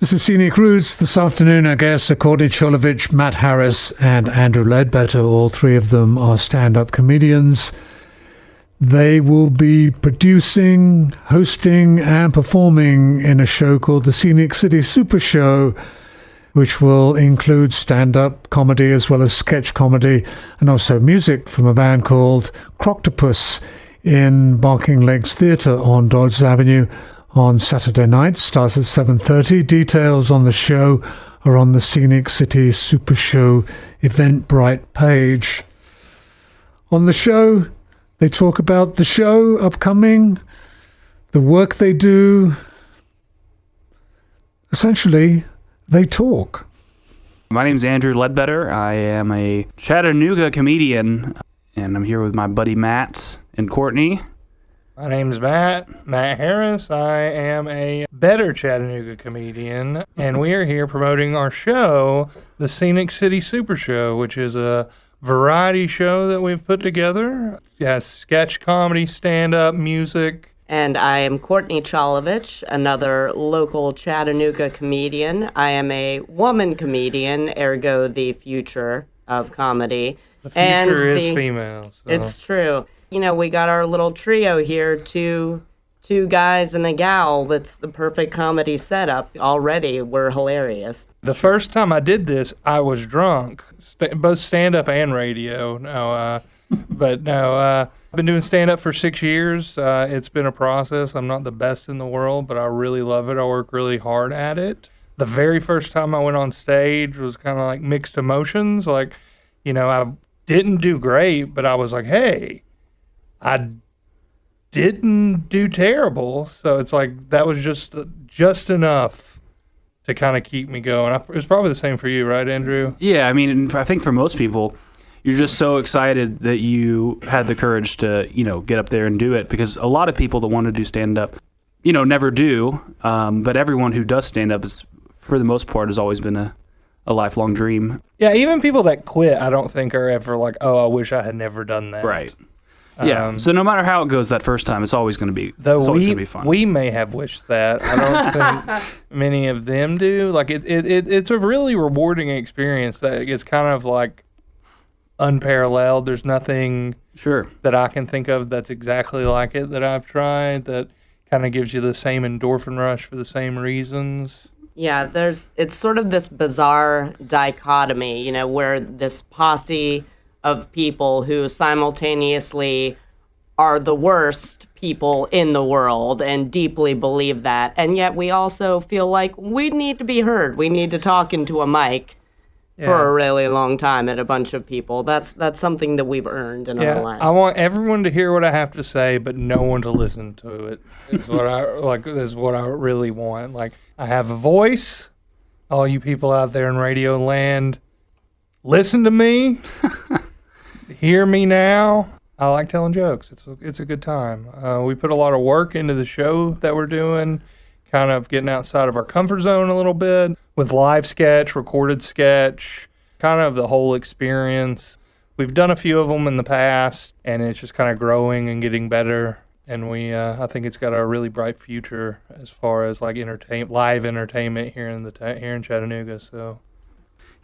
This is Scenic Roots. This afternoon, our guests are Courtenay Cholovich, Matt Harris, and Andrew Ledbetter. All three of them are stand-up comedians. They will be producing, hosting, and performing in a show called the Scenic City Super Show, which will include stand-up comedy as well as sketch comedy, and also music from a band called Croctopus in Barking Legs Theatre on Dodge Avenue on Saturday night. Starts at 7:30. Details on the show are on the Scenic City Super Show Eventbrite page. On the show, they talk about the show upcoming, the work they do. Essentially, they talk. My name's Andrew Ledbetter. I am a Chattanooga comedian, and I'm here with my buddy Matt and Courtney. My name's Matt Harris. I am a better Chattanooga comedian, and we are here promoting our show, the Scenic City Super Show, which is a variety show that we've put together. It has sketch comedy, stand-up, music. And I am Courtenay Cholovich, another local Chattanooga comedian. I am a woman comedian, ergo the future of comedy. The future is female. So. It's true. You know, we got our little trio here, two guys and a gal. That's the perfect comedy setup. Already, we're hilarious. The first time I did this, I was drunk, both stand-up and radio. I've been doing stand-up for 6 years. It's been a process. I'm not the best in the world, but I really love it. I work really hard at it. The very first time I went on stage was kind of like mixed emotions. Like, you know, I didn't do great, but I was like, hey, I didn't do terrible. So it's like that was just enough to kind of keep me going. It was probably the same for you, right, Andrew? Yeah, I mean, I think for most people, you're just so excited that you had the courage to, get up there and do it, because a lot of people that want to do stand-up, never do. But everyone who does stand-up is, for the most part, has always been a lifelong dream. Yeah, even people that quit, I don't think are ever like, oh, I wish I had never done that. Right. Yeah. So no matter how it goes that first time, it's always going to be fun. We may have wished that. I don't think many of them do. Like it's a really rewarding experience that it's kind of like unparalleled. There's nothing that I can think of that's exactly like it that I've tried that kind of gives you the same endorphin rush for the same reasons. Yeah, it's sort of this bizarre dichotomy, where this posse of people who simultaneously are the worst people in the world and deeply believe that. And yet we also feel like we need to be heard. We need to talk into a mic for a really long time at a bunch of people. That's something that we've earned in our lives. I want everyone to hear what I have to say, but no one to listen to it. Is what I really want. Like, I have a voice. All you people out there in radio land, listen to me. Hear me now. I like telling jokes. It's a good time. We put a lot of work into the show that we're doing, kind of getting outside of our comfort zone a little bit with live sketch, recorded sketch, kind of the whole experience. We've done a few of them in the past, and it's just kind of growing and getting better. And I think it's got a really bright future as far as like live entertainment here in Chattanooga. So.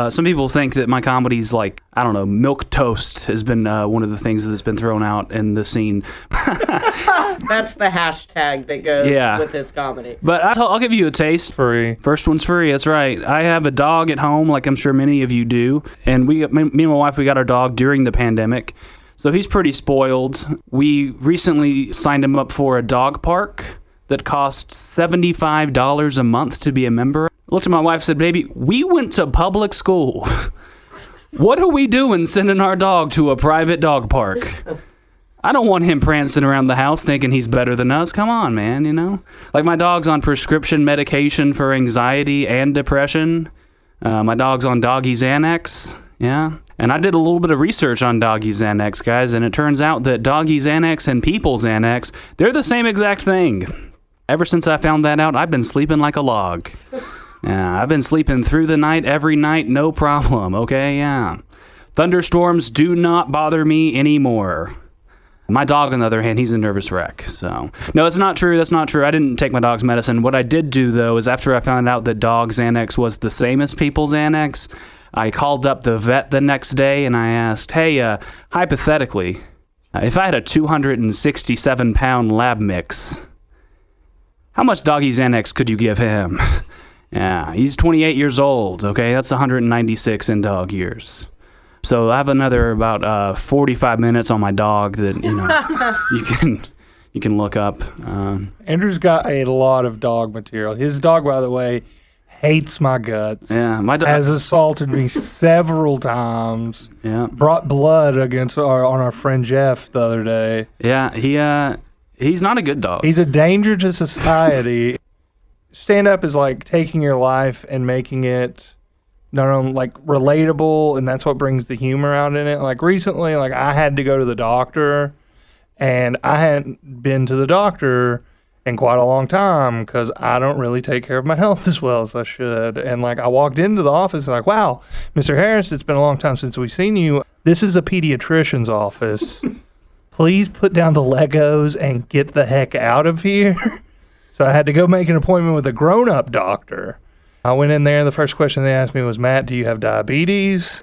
Some people think that my comedy's like, I don't know, milk toast has been one of the things that's been thrown out in the scene. That's the hashtag that goes with this comedy. But I'll give you a taste. Free. First one's free, that's right. I have a dog at home, like I'm sure many of you do. And me and my wife, we got our dog during the pandemic. So he's pretty spoiled. We recently signed him up for a dog park that costs $75 a month to be a member. Looked at my wife and said, baby, we went to public school. What are we doing sending our dog to a private dog park? I don't want him prancing around the house thinking he's better than us. Come on, man, Like, my dog's on prescription medication for anxiety and depression. My dog's on doggy Xanax, yeah. And I did a little bit of research on doggy Xanax, guys, and it turns out that doggy Xanax and people Xanax, they're the same exact thing. Ever since I found that out, I've been sleeping like a log. Yeah, I've been sleeping through the night, every night, no problem, okay? Yeah. Thunderstorms do not bother me anymore. My dog, on the other hand, he's a nervous wreck. So, no, it's not true. That's not true. I didn't take my dog's medicine. What I did do, though, is after I found out that dog Xanax was the same as people's Xanax, I called up the vet the next day and I asked, hey, hypothetically, if I had a 267-pound lab mix, how much doggy Xanax could you give him? Yeah, he's 28 years old, okay? That's 196 in dog years. So I have another about 45 minutes on my dog that, you can look up. Andrew's got a lot of dog material. His dog, by the way, hates my guts. Yeah, my dog has assaulted me several times. Yeah, brought blood on our friend Jeff the other day. Yeah, he's not a good dog. He's a danger to society. Stand-up is like taking your life and making it not only like relatable, and that's what brings the humor out in it. Like recently, like I had to go to the doctor, and I hadn't been to the doctor in quite a long time because I don't really take care of my health as well as I should. And like I walked into the office like, wow, Mr. Harris, it's been a long time since we've seen you. This is a pediatrician's office. Please put down the Legos and get the heck out of here. So I had to go make an appointment with a grown-up doctor. I went in there, and the first question they asked me was, Matt, do you have diabetes?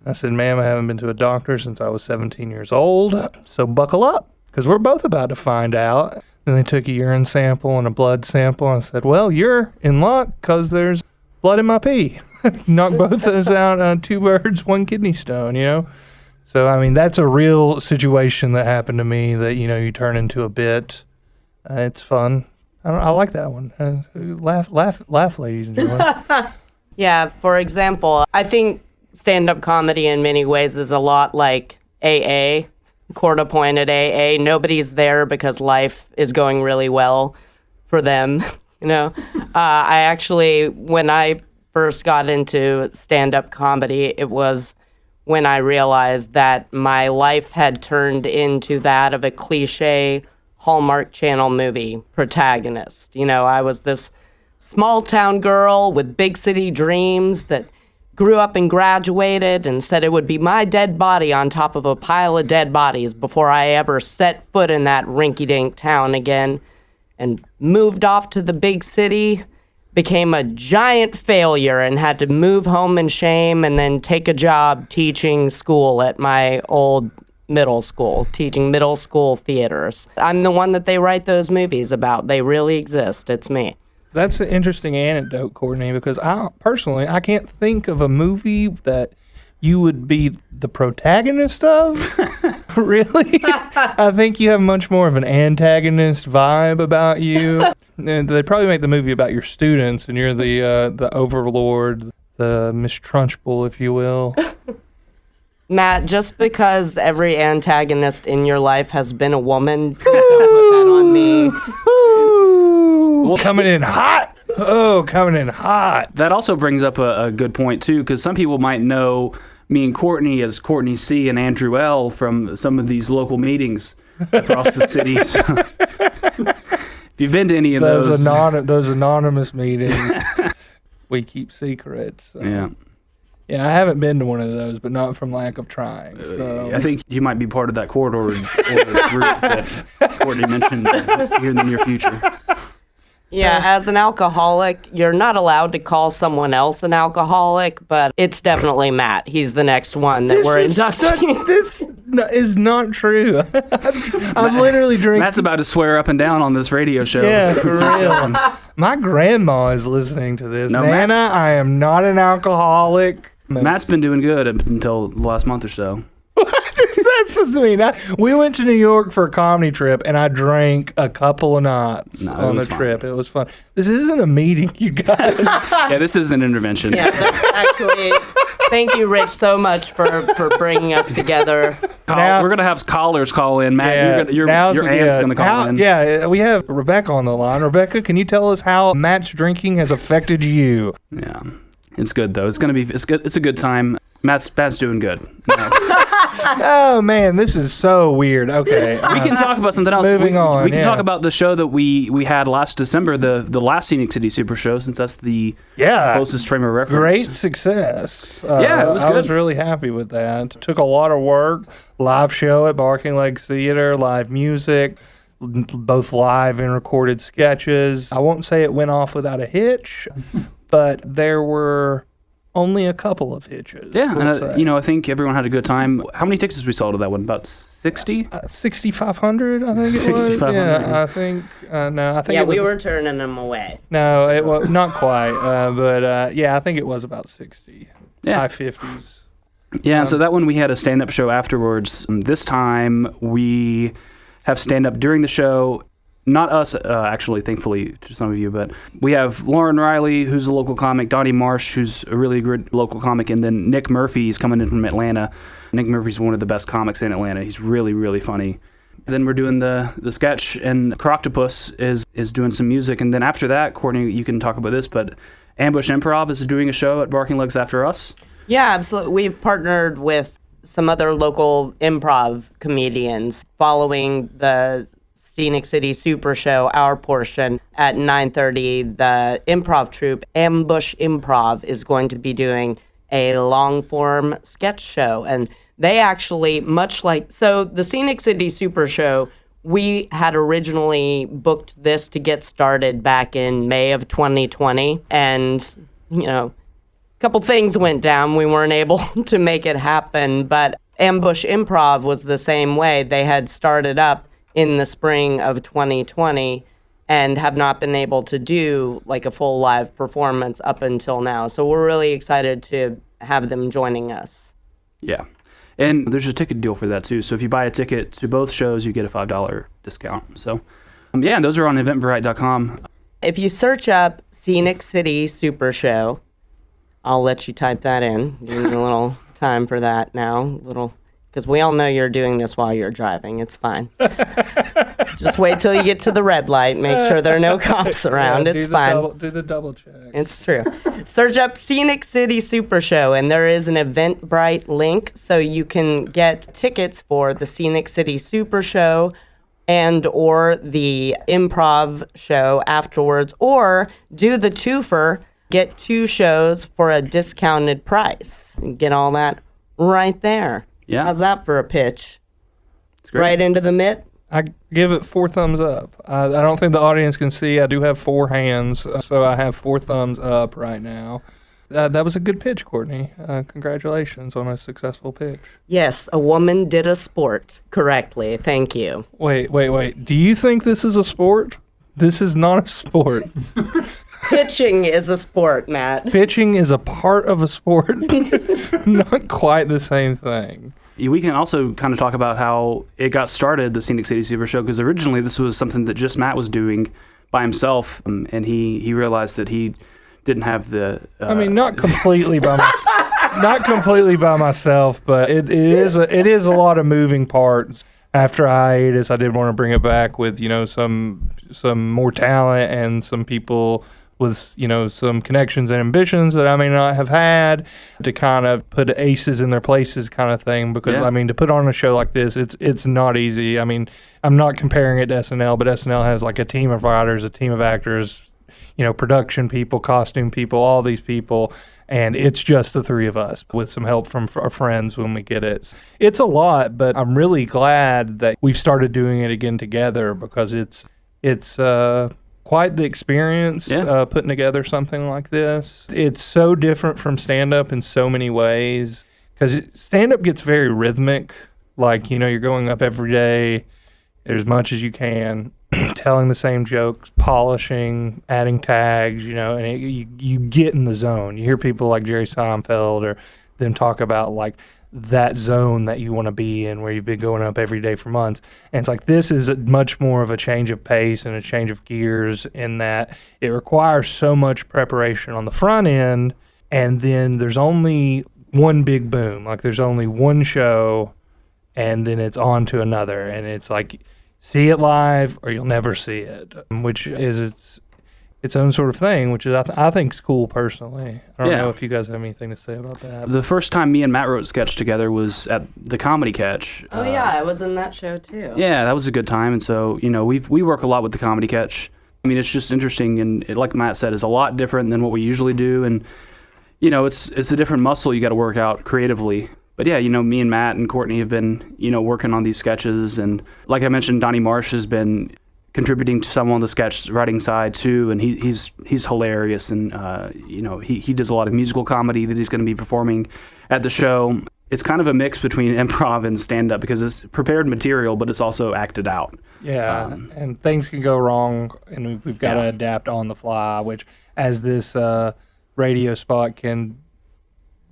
I said, ma'am, I haven't been to a doctor since I was 17 years old, so buckle up, because we're both about to find out. Then they took a urine sample and a blood sample, and I said, well, you're in luck, because there's blood in my pee. Knock both those out, 2 birds, 1 kidney stone, So, I mean, that's a real situation that happened to me that, you turn into a bit. It's fun. I like that one. Laugh, ladies and gentlemen. Yeah, for example, I think stand-up comedy in many ways is a lot like AA, court-appointed AA. Nobody's there because life is going really well for them, I actually, when I first got into stand-up comedy, it was when I realized that my life had turned into that of a cliche Hallmark Channel movie protagonist. I was this small town girl with big city dreams that grew up and graduated and said it would be my dead body on top of a pile of dead bodies before I ever set foot in that rinky-dink town again, and moved off to the big city, became a giant failure and had to move home in shame and then take a job teaching school at my old middle school, teaching middle school theaters. I'm the one that they write those movies about. They really exist. It's me. That's an interesting anecdote, Courtney, because I can't think of a movie that you would be the protagonist of. Really? I think you have much more of an antagonist vibe about you. They probably make the movie about your students, and you're the overlord, the Miss Trunchbull, if you will. Matt, just because every antagonist in your life has been a woman, please don't put that on me. Well, coming in hot. Oh, coming in hot. That also brings up a good point, too, because some people might know me and Courtney as Courtney C. and Andrew L. from some of these local meetings across the city. So, if you've been to any of those anonymous meetings, we keep secrets. So. Yeah, I haven't been to one of those, but not from lack of trying. So I think you might be part of that court order group that Courtney mentioned here in the near future. Yeah, as an alcoholic, you're not allowed to call someone else an alcoholic, but it's definitely Matt. He's the next one that we're inducting. This is not true. I've literally drank. Matt's about to swear up and down on this radio show. Yeah, for real. My grandma is listening to this. No, Nana, I am not an alcoholic. Matt's been doing good until the last month or so. What is that supposed to mean? We went to New York for a comedy trip, and I drank a couple of knots on the trip. It was fun. This isn't a meeting, you guys. Yeah, this is an intervention. Yeah, that's actually... Thank you, Rich, so much for bringing us together. We're going to have callers call in. Matt, your aunt's going to call in. Yeah, we have Rebecca on the line. Rebecca, can you tell us how Matt's drinking has affected you? Yeah. It's good, though. It's good. It's a good time. Matt's doing good. No. Oh man, this is so weird. Okay, We can talk about something else. Moving on, We can yeah. talk about the show that we had last December, the last Scenic City Super Show, since that's the closest frame of reference. Great success. Yeah, it was I good. was really happy with that. Took a lot of work. Live show at Barking Legs Theater, live music, both live and recorded sketches. I won't say it went off without a hitch, but there were only a couple of hitches. Yeah, we'll and say. I think everyone had a good time. How many tickets we sold to that one? About 60? 6,500, I think it was. 6,500. Yeah, I think. No, I think Yeah, it was. we were turning them away. No, it was not quite. But yeah, I think it was about 60. Yeah. High 50s. Yeah, so that one we had a stand-up show afterwards. This time we have stand-up during the show. Not us, actually, thankfully, to some of you, but we have Lauren Riley, who's a local comic, Donnie Marsh, who's a really good local comic, and then Nick Murphy is coming in from Atlanta. Nick Murphy's one of the best comics in Atlanta. He's really, really funny. And then we're doing the sketch, and Croctopus is doing some music. And then after that, Courtney, you can talk about this, but Ambush Improv is doing a show at Barking Legs after us. Yeah, absolutely. We've partnered with some other local improv comedians following the Scenic City Super Show, our portion at 9:30. The improv troupe, Ambush Improv, is going to be doing a long-form sketch show. And they actually, the Scenic City Super Show, we had originally booked this to get started back in May of 2020. And, couple things went down. We weren't able to make it happen, but Ambush Improv was the same way. They had started up in the spring of 2020 and have not been able to do like a full live performance up until now. So we're really excited to have them joining us. Yeah. And there's a ticket deal for that too. So if you buy a ticket to both shows, you get a $5 discount. So yeah, and those are on eventbrite.com. If you search up Scenic City Super Show, I'll let you type that in. Give me a little time for that now. Because we all know you're doing this while you're driving. It's fine. Just wait till you get to the red light. Make sure there are no cops around. It's fine. Do the double check. It's true. Search up Scenic City Super Show, and there is an Eventbrite link, so you can get tickets for the Scenic City Super Show and or the improv show afterwards, or do the twofer. Get 2 shows for a discounted price. And get all that right there. Yeah. How's that for a pitch? It's great. Right into the mitt? I give it 4 thumbs up. I don't think the audience can see. I do have 4 hands, so I have 4 thumbs up right now. That was a good pitch, Courtney. Congratulations on a successful pitch. Yes, a woman did a sport correctly. Thank you. Wait. Do you think this is a sport? This is not a sport. Pitching is a sport, Matt. Pitching is a part of a sport. Not quite the same thing. We can also kind of talk about how it got started, the Scenic City Super Show, because originally this was something that just Matt was doing by himself, and he realized that he didn't have the... not completely by myself, but it is a lot of moving parts. After hiatus, I did want to bring it back with, some more talent and some people with, some connections and ambitions that I may not have had to kind of put aces in their places kind of thing. Because, to put on a show like this, it's not easy. I'm not comparing it to SNL, but SNL has like a team of writers, a team of actors, production people, costume people, all these people. And it's just the 3 of us with some help from our friends when we get it. It's a lot, but I'm really glad that we've started doing it again together because it's quite the experience putting together something like this. It's so different from stand-up in so many ways because stand-up gets very rhythmic. Like, you're going up every day as much as you can, telling the same jokes, polishing, adding tags, and you get in the zone. You hear people like Jerry Seinfeld or them talk about like that zone that you want to be in where you've been going up every day for months. And it's like this is much more of a change of pace and a change of gears in that it requires so much preparation on the front end, and then there's only one big boom. Like there's only one show, and then it's on to another. And it's like see it live or you'll never see it, which is its own sort of thing, which is I think is cool personally. I don't Yeah. know if you guys have anything to say about that. The first time me and Matt wrote a sketch together was at the Comedy Catch. Oh yeah, I was in that show too. Yeah, that was a good time. And so, we work a lot with the Comedy Catch. I mean, it's just interesting, and like Matt said, it's a lot different than what we usually do. And, it's a different muscle you got to work out creatively. But yeah, me and Matt and Courtney have been, working on these sketches. And like I mentioned, Donnie Marsh has been contributing to some on the sketch writing side too, and he's hilarious, and he does a lot of musical comedy that he's going to be performing at the show. It's kind of a mix between improv and stand-up because it's prepared material, but it's also acted out. Yeah, and things can go wrong, and we've got to adapt on the fly, which, as this radio spot can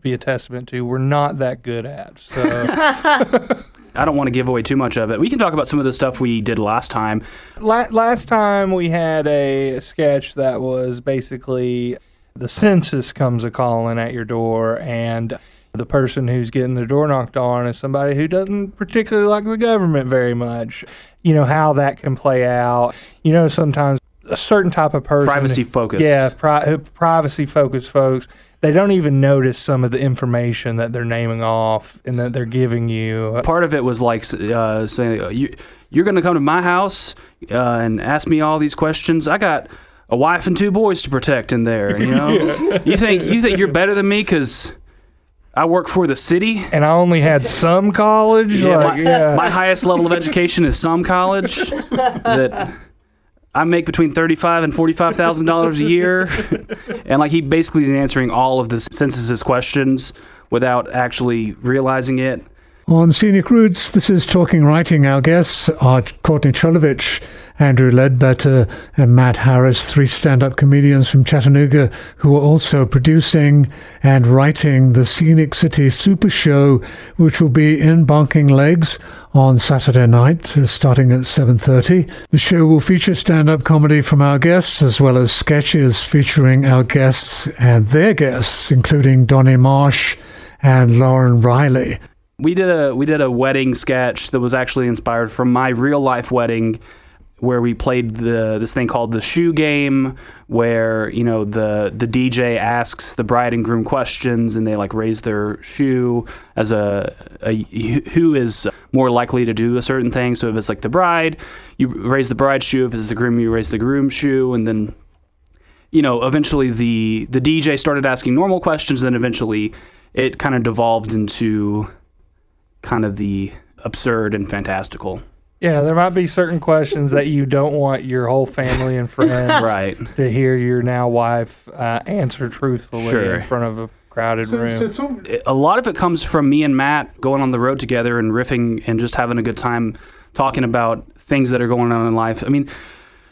be a testament to, we're not that good at. So. I don't want to give away too much of it. We can talk about some of the stuff we did last time. Last time we had a sketch that was basically the census comes a-calling at your door, and the person who's getting their door knocked on is somebody who doesn't particularly like the government very much. How that can play out. Sometimes a certain type of person... Privacy-focused. Yeah, privacy-focused folks. They don't even notice some of the information that they're naming off and that they're giving you. Part of it was like saying, you're going to come to my house and ask me all these questions. I got a wife and 2 boys to protect in there. You think you're better than me because I work for the city? And I only had some college? My highest level of education is some college that... I make between $35,000 and $45,000 a year, and he basically is answering all of the census's questions without actually realizing it. On Scenic Roots, this is Talking Writing. Our guests are Courtenay Cholovich, Andrew Ledbetter, and Matt Harris, 3 stand-up comedians from Chattanooga who are also producing and writing the Scenic City Super Show, which will be in Bunking Legs on Saturday night, starting at 7:30. The show will feature stand-up comedy from our guests, as well as sketches featuring our guests and their guests, including Donnie Marsh and Lauren Riley. We did a wedding sketch that was actually inspired from my real life wedding, where we played this thing called the shoe game, where the DJ asks the bride and groom questions, and they raise their shoe as a who is more likely to do a certain thing. So if it's the bride, you raise the bride's shoe. If it's the groom, you raise the groom's shoe, and then eventually the DJ started asking normal questions. Then eventually it kind of devolved into kind of the absurd and fantastical. Yeah, there might be certain questions that you don't want your whole family and friends right. to hear your now wife answer truthfully in front of a crowded room. A lot of it comes from me and Matt going on the road together and riffing and just having a good time talking about things that are going on in life. I mean,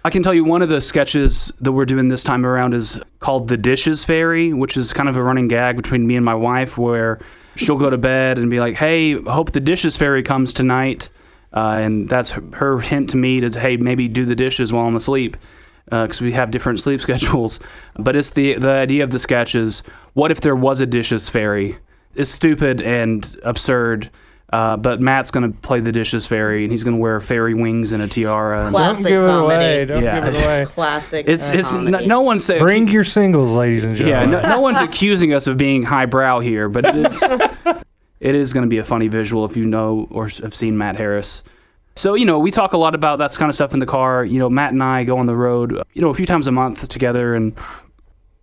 I can tell you one of the sketches that we're doing this time around is called The Dishes Fairy, which is kind of a running gag between me and my wife, where she'll go to bed and be like, hey, I hope the dishes fairy comes tonight. And that's her hint to me to, hey, maybe do the dishes while I'm asleep, because we have different sleep schedules. But it's the idea of the sketch is, what if there was a dishes fairy? It's stupid and absurd, but Matt's going to play the dishes fairy, and he's going to wear fairy wings and a tiara. Classic Don't give comedy. it away. Don't give it away. Classic It's comedy. no one's saying... Bring your singles, ladies and Yeah, gentlemen. no one's accusing us of being highbrow here, but it is going to be a funny visual if you know or have seen Matt Harris. So, we talk a lot about that kind of stuff in the car. Matt and I go on the road, a few times a month together, and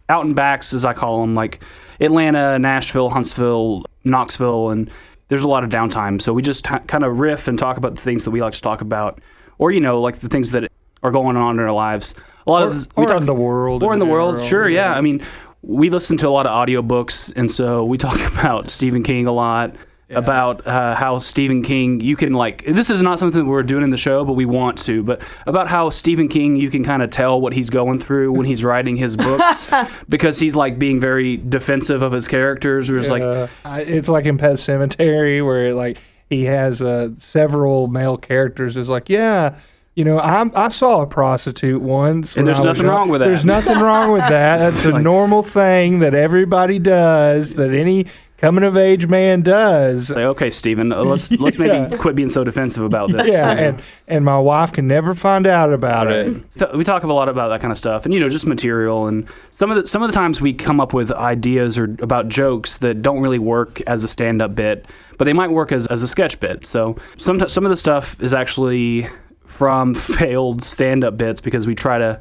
out and backs, as I call them, like Atlanta, Nashville, Huntsville, Knoxville, and there's a lot of downtime. So we just kind of riff and talk about the things that we like to talk about, or, the things that are going on in our lives. A lot of this, we talk in the world. Or in the world, general. sure, yeah. I mean, we listen to a lot of audiobooks, and so we talk about Stephen King a lot. About how Stephen King, you can this is not something that we're doing in the show, but we want to, but about how Stephen King, you can kind of tell what he's going through when he's writing his books, because he's being very defensive of his characters. Where it's like in Pet Sematary, where he has several male characters. It's I saw a prostitute once. And there's nothing wrong with that. There's nothing wrong with that. That's a normal thing that everybody does, that any coming of age man does. Say, okay, Steven, let's maybe quit being so defensive about this. Yeah, and my wife can never find out about it. So we talk a lot about that kind of stuff, and just material. And some of the times we come up with ideas or about jokes that don't really work as a stand-up bit, but they might work as a sketch bit. So some of the stuff is actually from failed stand-up bits because we try to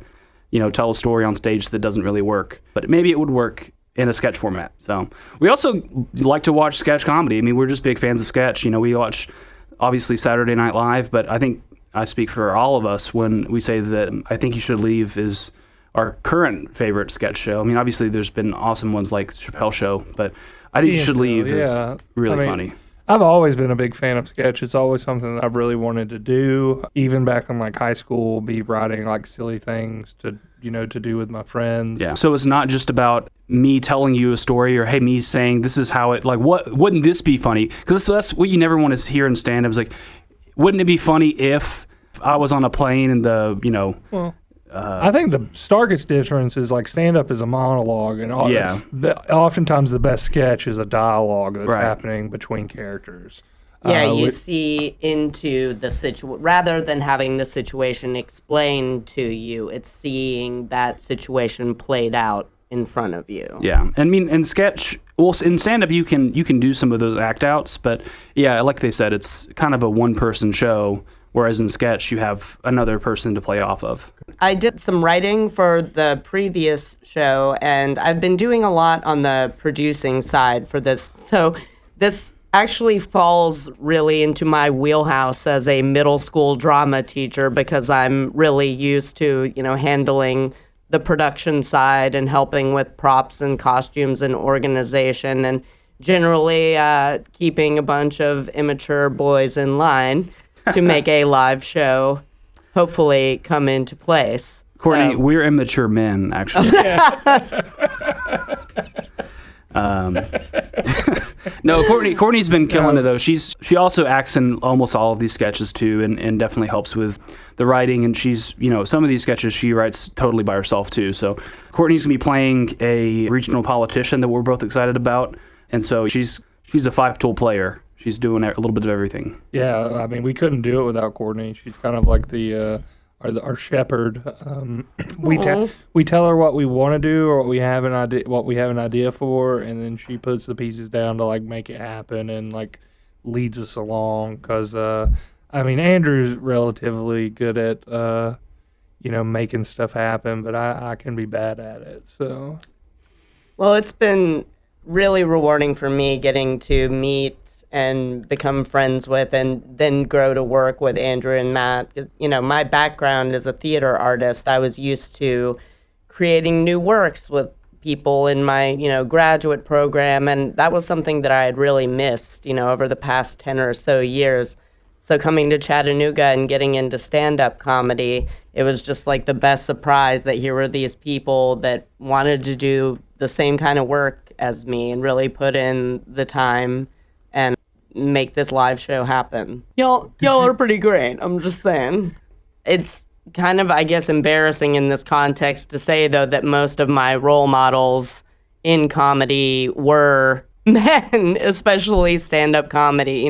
tell a story on stage that doesn't really work, but maybe it would work in a sketch format. So we also like to watch sketch comedy. I mean, we're just big fans of sketch. We watch obviously Saturday Night Live, but I think I speak for all of us when we say that I Think You Should Leave is our current favorite sketch show. I mean, obviously there's been awesome ones like Chappelle Show, but I Think You Should Leave is really funny. I've always been a big fan of sketch. It's always something that I've really wanted to do. Even back in like high school, be writing like silly things to do with my friends. Yeah. So it's not just about me telling you a story or me saying this is how it, like, what wouldn't this be funny? Because that's what you never want to hear in stand-up. It's like, wouldn't it be funny if I was on a plane and I think the starkest difference is like stand-up is a monologue, and oftentimes the best sketch is a dialogue that's happening between characters. Yeah, you see into the situation rather than having the situation explained to you. It's seeing that situation played out in front of you. Yeah, I mean, in sketch, well, in stand-up you can do some of those act outs, but yeah, like they said, it's kind of a one-person show. Whereas in sketch, you have another person to play off of. I did some writing for the previous show, and I've been doing a lot on the producing side for this. So this actually falls really into my wheelhouse as a middle school drama teacher because I'm really used to, handling the production side and helping with props and costumes and organization and generally keeping a bunch of immature boys in line to make a live show hopefully come into place. Courtney, we're immature men, actually. No, Courtney's been killing it, though. She also acts in almost all of these sketches, too, and definitely helps with the writing. And she's, some of these sketches she writes totally by herself, too. So Courtney's going to be playing a regional politician that we're both excited about. And so she's a five-tool player. She's doing a little bit of everything. Yeah, I mean, we couldn't do it without Courtney. She's kind of like our shepherd. We tell her what we want to do or what we have an idea for, and then she puts the pieces down to like make it happen and like leads us along. Because Andrew's relatively good at making stuff happen, but I can be bad at it. So, well, it's been really rewarding for me getting to meet and become friends with and then grow to work with Andrew and Matt. My background as a theater artist, I was used to creating new works with people in my, graduate program, and that was something that I had really missed, over the past 10 or so years. So coming to Chattanooga and getting into stand-up comedy, it was just like the best surprise that here were these people that wanted to do the same kind of work as me and really put in the time and make this live show happen. Y'all are pretty great. I'm just saying. It's kind of, I guess, embarrassing in this context to say, though, that most of my role models in comedy were men, especially stand-up comedy.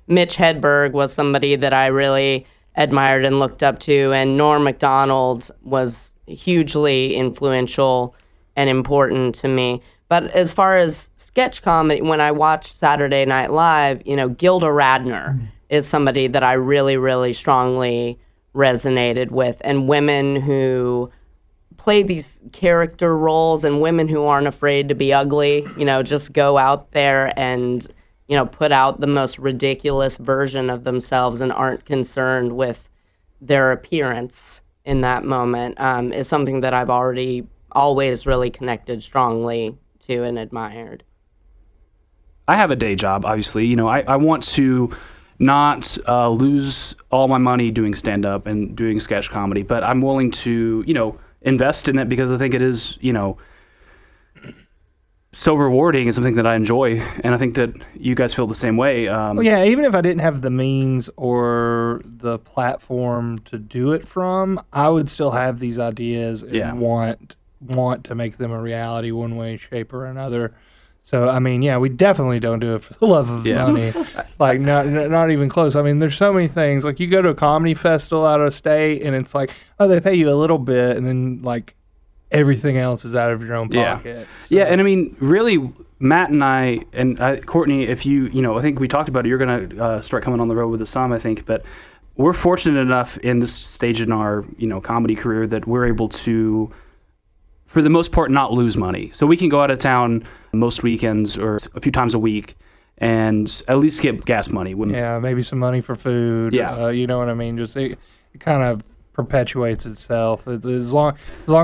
Mitch Hedberg was somebody that I really admired and looked up to, and Norm Macdonald was hugely influential and important to me. But as far as sketch comedy, when I watched Saturday Night Live, Gilda Radner is somebody that I really, really strongly resonated with. And women who play these character roles and women who aren't afraid to be ugly, just go out there and, put out the most ridiculous version of themselves and aren't concerned with their appearance in that moment, is something that I've always really connected strongly to and admired. I have a day job, obviously. I want to not lose all my money doing stand-up and doing sketch comedy, but I'm willing to, invest in it because I think it is, so rewarding and something that I enjoy, and I think that you guys feel the same way. Even if I didn't have the means or the platform to do it from, I would still have these ideas and want to make them a reality one way, shape, or another. So, I mean, yeah, we definitely don't do it for the love of money. Like, not even close. I mean, there's so many things. Like, you go to a comedy festival out of state, and it's like, oh, they pay you a little bit, and then, like, everything else is out of your own pocket. So. Yeah, and I mean, really, Matt and I, Courtney, if I think we talked about it, you're going to start coming on the road with us some, I think, but we're fortunate enough in this stage in our, comedy career that we're able to, for the most part, not lose money. So we can go out of town most weekends or a few times a week and at least get gas money. Yeah, maybe some money for food. Yeah. You know what I mean? Just it kind of perpetuates itself. As long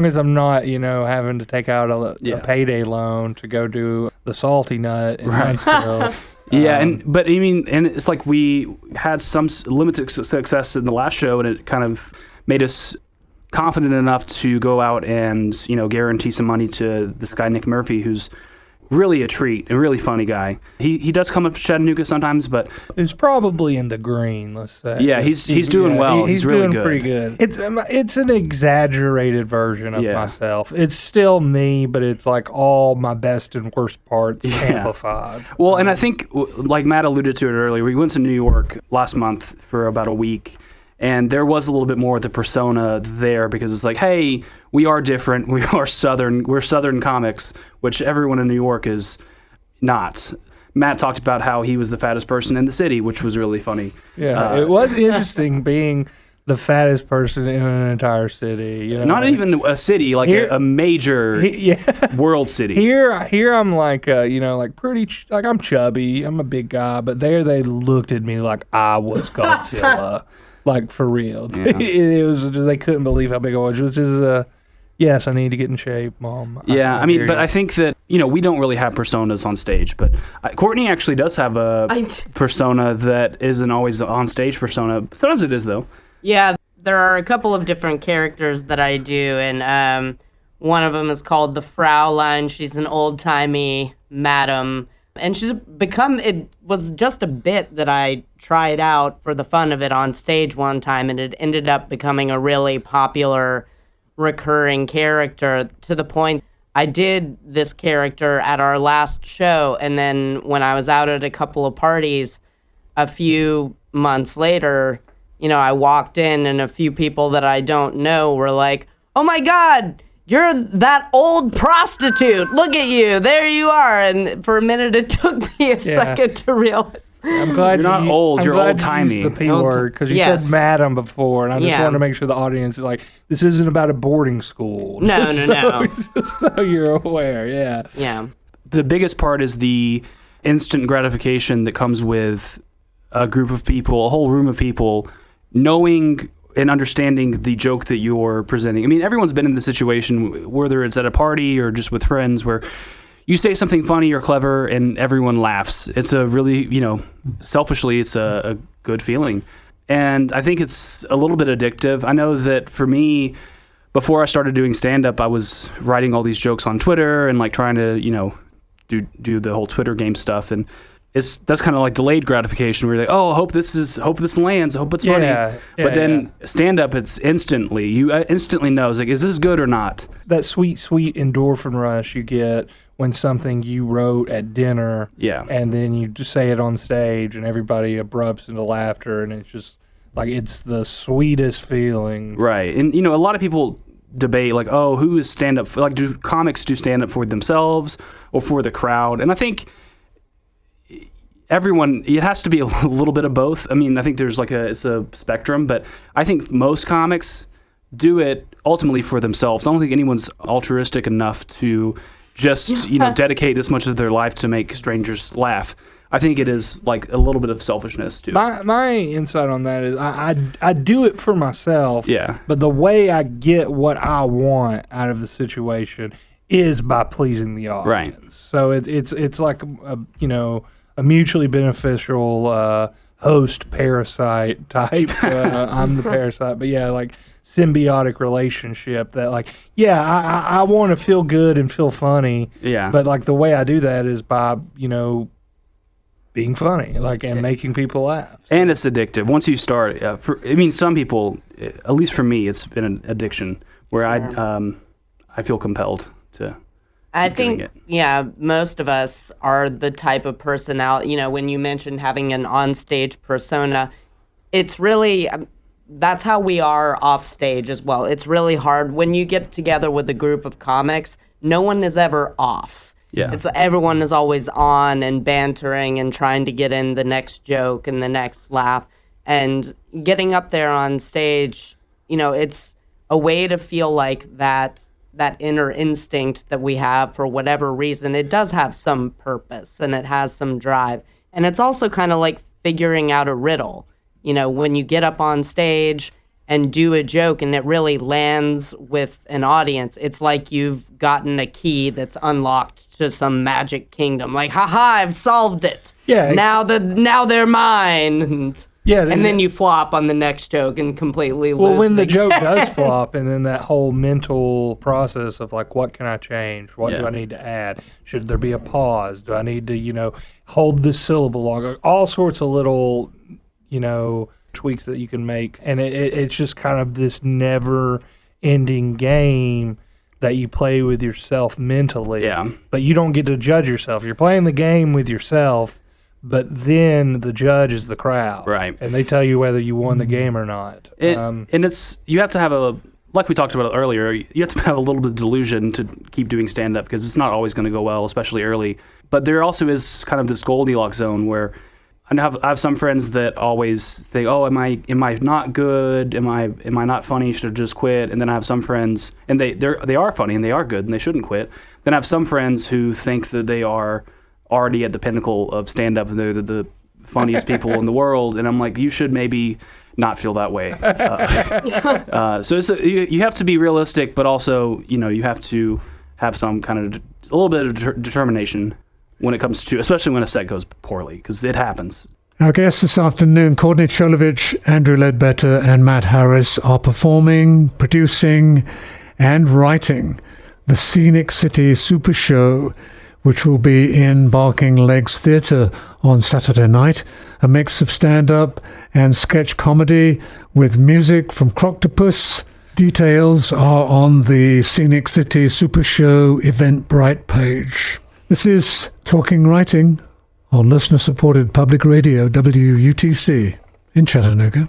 as I'm not, having to take out a payday loan to go do the Salty Nut in Huntsville. Yeah, and it's like we had some limited success in the last show, and it kind of made us confident enough to go out and guarantee some money to this guy Nick Murphy, who's really a treat, a really funny guy. He does come up to Chattanooga sometimes, but it's probably in the green. Let's say. Yeah, he's doing well. He's really doing good. Pretty good. It's an exaggerated version of myself. It's still me, but it's like all my best and worst parts amplified. Well, and I think like Matt alluded to it earlier, we went to New York last month for about a week. And there was a little bit more of the persona there because it's like, hey, we are different. We are Southern. We're Southern comics, which everyone in New York is not. Matt talked about how he was the fattest person in the city, which was really funny. Yeah, it was interesting being the fattest person in an entire city. Not even a city, like a major world city. Here I'm like, pretty, like I'm chubby. I'm a big guy. But there they looked at me like I was Godzilla. Like, for real. Yeah. It was they couldn't believe how big I was. Which is, yes, I need to get in shape, Mom. Yeah, but I think that, we don't really have personas on stage. But Courtney actually does have a persona that isn't always an on-stage persona. Sometimes it is, though. Yeah, there are a couple of different characters that I do. And one of them is called the Fraulein. She's an old-timey madam. And it was just a bit that I tried out for the fun of it on stage one time, and it ended up becoming a really popular recurring character to the point I did this character at our last show, and then when I was out at a couple of parties a few months later, I walked in and a few people that I don't know were like, oh my God, you're that old prostitute. Look at you. There you are. And for a minute, it took me a second to realize. I'm glad you're not old. You're old-timey. The P word, because you said madam before, and I just wanted to make sure the audience is like, this isn't about a boarding school. No. Just so you're aware, Yeah. The biggest part is the instant gratification that comes with a group of people, a whole room of people, knowing and understanding the joke that you're presenting. I mean, everyone's been in the situation, whether it's at a party or just with friends, where you say something funny or clever and everyone laughs. It's a really, selfishly, it's a good feeling. And I think it's a little bit addictive. I know that for me, before I started doing stand-up, I was writing all these jokes on Twitter and like trying to, do the whole Twitter game stuff. And that's kind of like delayed gratification where you're like, oh, I hope this lands. I hope it's funny. But then stand-up, it's instantly. You instantly know, it's like, is this good or not? That sweet, sweet endorphin rush you get when something you wrote at dinner, and then you just say it on stage and everybody erupts into laughter, and it's just like, it's the sweetest feeling. Right. And, a lot of people debate like, oh, who is stand-up? Like, do comics do stand-up for themselves or for the crowd? And I think everyone, it has to be a little bit of both. I mean, I think there's it's a spectrum, but I think most comics do it ultimately for themselves. I don't think anyone's altruistic enough to just, dedicate this much of their life to make strangers laugh. I think it is like a little bit of selfishness too. My insight on that is I do it for myself. Yeah. But the way I get what I want out of the situation is by pleasing the audience. Right. So it's like a mutually beneficial host parasite type. I'm the parasite, but like symbiotic relationship that like, I want to feel good and feel funny. Yeah. But like the way I do that is by, being funny, like, and making people laugh. So. And it's addictive. Once you start, some people, at least for me, it's been an addiction where I feel compelled to I doing think, it. yeah, most of us are the type of personality, when you mentioned having an onstage persona, it's really, that's how we are off stage as well. It's really hard. When you get together with a group of comics, no one is ever off. Yeah. Everyone is always on and bantering and trying to get in the next joke and the next laugh. And getting up there on stage, it's a way to feel like that inner instinct that we have for whatever reason, it does have some purpose and it has some drive. And it's also kind of like figuring out a riddle. When you get up on stage and do a joke and it really lands with an audience, it's like you've gotten a key that's unlocked to some magic kingdom. Like, haha, I've solved it. Yeah. Now they're mine. And then you flop on the next joke and completely lose. Well, when the game. joke does flop, and then that whole mental process of like, what can I change? What do I need to add? Should there be a pause? Do I need to, hold this syllable longer? All sorts of little, tweaks that you can make. And it's just kind of this never-ending game that you play with yourself mentally. Yeah. But you don't get to judge yourself. You're playing the game with yourself, but then the judge is the crowd. Right. And they tell you whether you won the game or not. And you have to have like we talked about earlier, you have to have a little bit of delusion to keep doing stand-up because it's not always going to go well, especially early. But there also is kind of this Goldilocks zone where I have some friends that always think, oh, am I not good? Am I not funny? Should I just quit? And then I have some friends, and they are funny and they are good and they shouldn't quit. Then I have some friends who think that they are already at the pinnacle of stand-up and they're the funniest people in the world. And I'm like, you should maybe not feel that way. So you have to be realistic, but also, you have to have some kind of a little bit of determination when it comes to, especially when a set goes poorly, because it happens. Our guests this afternoon, Courtenay Cholovich, Andrew Ledbetter, and Matt Harris, are performing, producing, and writing the Scenic City Super Show, which will be in Barking Legs Theatre on Saturday night. A mix of stand-up and sketch comedy with music from Croctopus. Details are on the Scenic City Super Show Eventbrite page. This is Talking Writing on listener-supported public radio WUTC in Chattanooga.